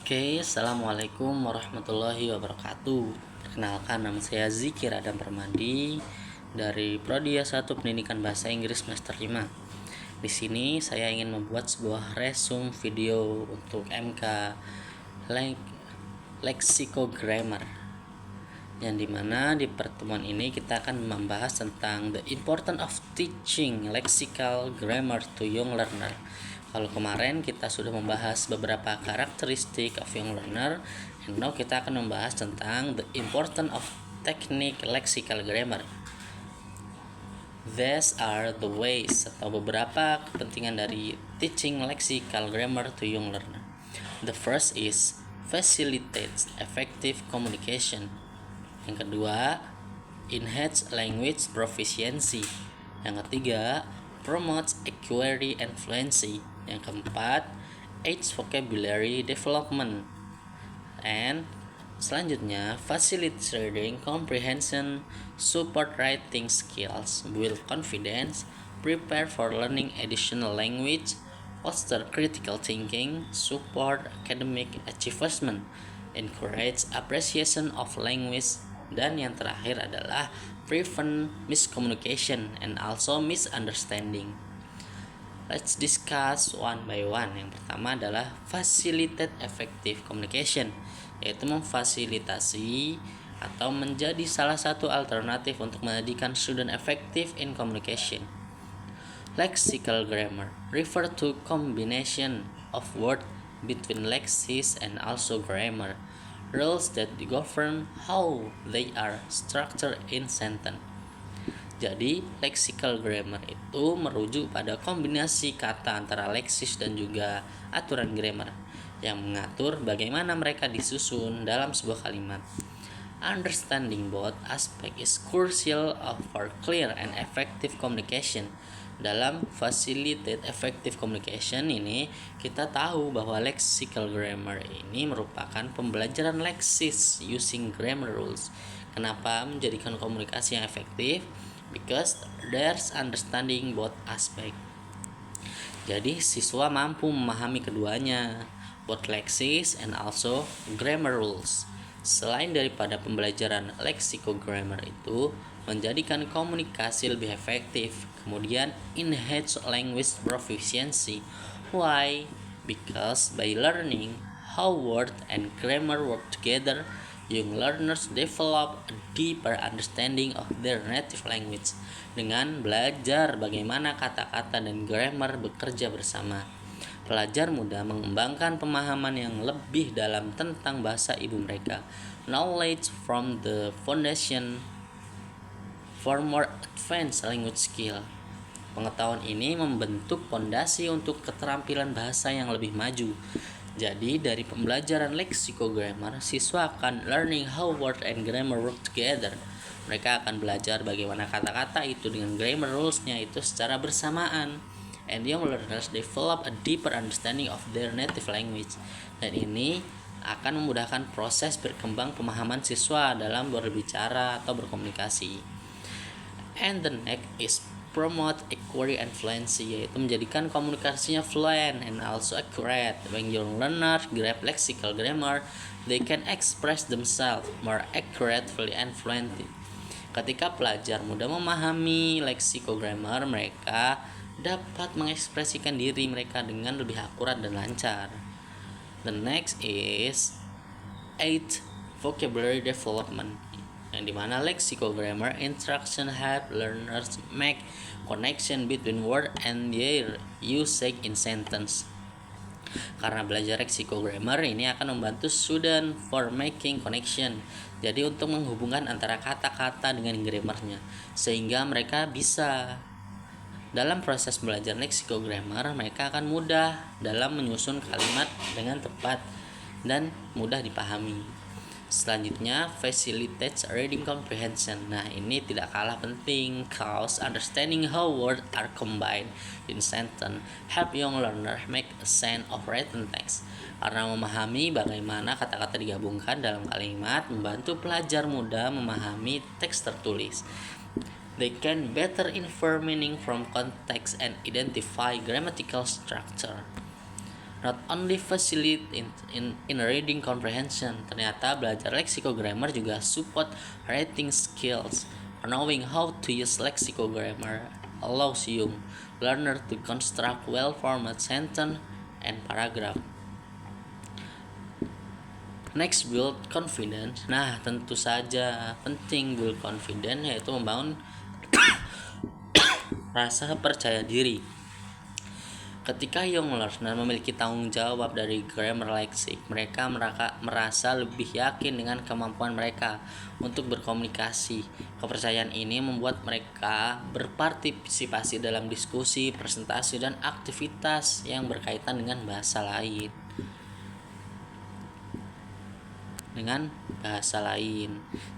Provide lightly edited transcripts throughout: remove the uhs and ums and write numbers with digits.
Oke, assalamualaikum warahmatullahi wabarakatuh. Perkenalkan, nama saya Zikir Adam Permadi dari Prodi S1 Pendidikan Bahasa Inggris semester 5. Di sini saya ingin membuat sebuah resume video untuk MK Lexicogrammar, yang dimana di pertemuan ini kita akan membahas tentang the importance of teaching lexical grammar to young learner. Kalau kemarin kita sudah membahas beberapa karakteristik of young learner, and now kita akan membahas tentang the importance of technique lexical grammar. These are the ways atau beberapa kepentingan dari teaching lexical grammar to young learner. The first is facilitates effective communication. Yang kedua, enhance language proficiency. Yang ketiga, promotes acquiring and fluency. Yang keempat, aids vocabulary development. And selanjutnya, facilitates reading comprehension, support writing skills, build confidence, prepare for learning additional language, foster critical thinking, support academic achievement, encourage appreciation of language, dan yang terakhir adalah prevent miscommunication and also misunderstanding. Let's discuss one by one. Yang pertama adalah facilitate effective communication, yaitu memfasilitasi atau menjadi salah satu alternatif untuk menjadikan student effective in communication. Lexical grammar refer to combination of word between lexis and also grammar, rules that govern how they are structured in sentence. Jadi, lexical grammar itu merujuk pada kombinasi kata antara leksis dan juga aturan grammar yang mengatur bagaimana mereka disusun dalam sebuah kalimat. Understanding both aspects is crucial for clear and effective communication. Dalam facilitate effective communication ini, kita tahu bahwa lexical grammar ini merupakan pembelajaran leksis using grammar rules. Kenapa menjadikan komunikasi yang efektif? Because there's understanding both aspect. Jadi siswa mampu memahami keduanya, both leksis and also grammar rules. Selain daripada pembelajaran lexicogrammar itu menjadikan komunikasi lebih efektif, kemudian enhance language proficiency. Why? Because by learning how word and grammar work together, young learners develop a deeper understanding of their native language. Dengan belajar bagaimana kata-kata dan grammar bekerja bersama, pelajar muda mengembangkan pemahaman yang lebih dalam tentang bahasa ibu mereka. Knowledge from the foundation for more advanced language skill. Pengetahuan ini membentuk fondasi untuk keterampilan bahasa yang lebih maju. Jadi dari pembelajaran lexicogrammar, siswa akan learning how word and grammar work together. Mereka akan belajar bagaimana kata-kata itu dengan grammar rules-nya itu secara bersamaan. And young learners develop a deeper understanding of their native language. Dan ini akan memudahkan proses berkembang pemahaman siswa dalam berbicara atau berkomunikasi. And the next is promote acquiring and fluency, yaitu menjadikan komunikasinya fluent and also accurate. When young learners grasp lexical grammar, they can express themselves more accurately and fluently. Ketika pelajar muda memahami lexicogrammar, mereka dapat mengekspresikan diri mereka dengan lebih akurat dan lancar. The next is 8 vocabulary development, yang dimana lexicogrammar instruction help learners make connection between word and their usage in sentence. Karena belajar lexicogrammar ini akan membantu student for making connection, jadi untuk menghubungkan antara kata-kata dengan grammarnya, sehingga mereka bisa dalam proses belajar lexicogrammar, mereka akan mudah dalam menyusun kalimat dengan tepat dan mudah dipahami. Selanjutnya, facilitates reading comprehension. Nah, ini tidak kalah penting, cause understanding how words are combined in sentence help young learner make a sense of written text. Karena memahami bagaimana kata-kata digabungkan dalam kalimat membantu pelajar muda memahami teks tertulis. They can better infer meaning from context and identify grammatical structure. not only facilitate in reading comprehension. Ternyata belajar lexicographer juga support writing skills. Knowing how to use lexicographer allows you learner to construct well-formed sentence and paragraph. Next, build confidence. Nah, tentu saja penting build confidence, yaitu membangun rasa percaya diri. Ketika young learner memiliki tanggung jawab dari grammar leksik, mereka merasa lebih yakin dengan kemampuan mereka untuk berkomunikasi. Kepercayaan ini membuat mereka berpartisipasi dalam diskusi, presentasi, dan aktivitas yang berkaitan dengan bahasa lain.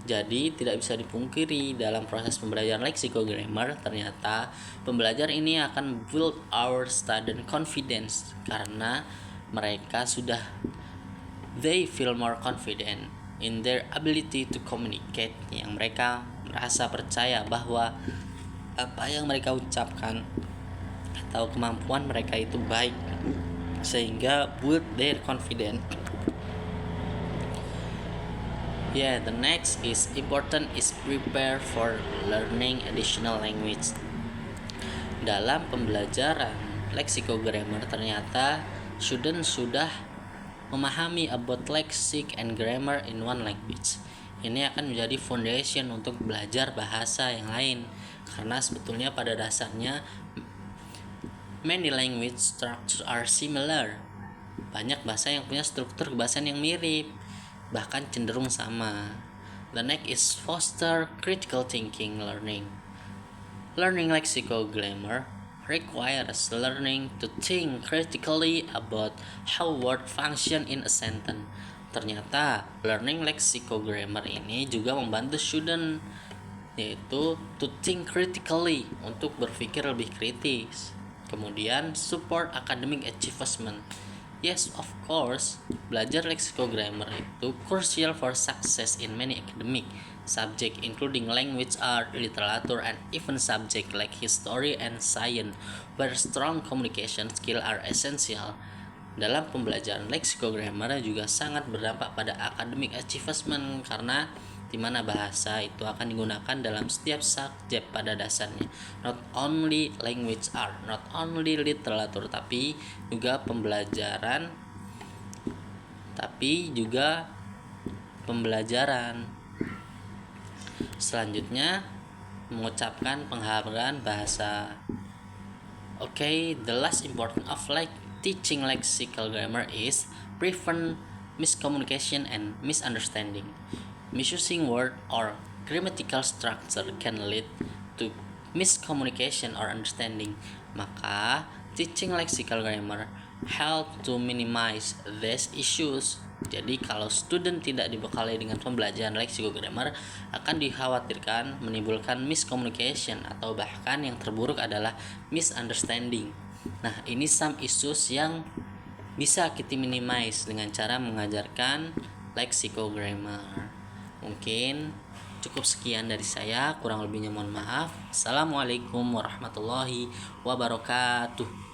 Jadi tidak bisa dipungkiri dalam proses pembelajaran lexicographer, ternyata pembelajar ini akan build our student confidence karena they feel more confident in their ability to communicate, yang mereka merasa percaya bahwa apa yang mereka ucapkan atau kemampuan mereka itu baik, sehingga build their confidence. The next is important is prepare for learning additional language. Dalam pembelajaran lexicographer, ternyata student sudah memahami about lexic and grammar in one language. Ini akan menjadi foundation untuk belajar bahasa yang lain, karena sebetulnya pada dasarnya many language structures are similar. Banyak bahasa yang punya struktur kebahasaan yang mirip, bahkan cenderung sama. The next is foster critical thinking learning. Learning lexicographer requires learning to think critically about how words function in a sentence. Ternyata learning lexicographer ini juga membantu student, yaitu to think critically, untuk berpikir lebih kritis. Kemudian support academic achievement. Yes, of course, belajar lexicographer itu crucial for success in many academic subjects including language, art, literature, and even subjects like history and science, where strong communication skills are essential. Dalam pembelajaran lexicographer juga sangat berdampak pada academic achievement, karena di mana bahasa itu akan digunakan dalam setiap subjek pada dasarnya. Not only language, art, not only literature, tapi juga pembelajaran. Selanjutnya, mengucapkan penghargaan bahasa. The last important of teaching lexical grammar is prevent miscommunication and misunderstanding. Misusing word or grammatical structure can lead to miscommunication or understanding. Maka, teaching lexical grammar help to minimize these issues. Jadi, kalau student tidak dibekali dengan pembelajaran lexicographer, akan dikhawatirkan menimbulkan miscommunication, atau bahkan yang terburuk adalah misunderstanding. Nah, ini some issues yang bisa kita minimize dengan cara mengajarkan lexicographer. Mungkin cukup sekian dari saya, kurang lebihnya mohon maaf. Assalamualaikum warahmatullahi wabarakatuh.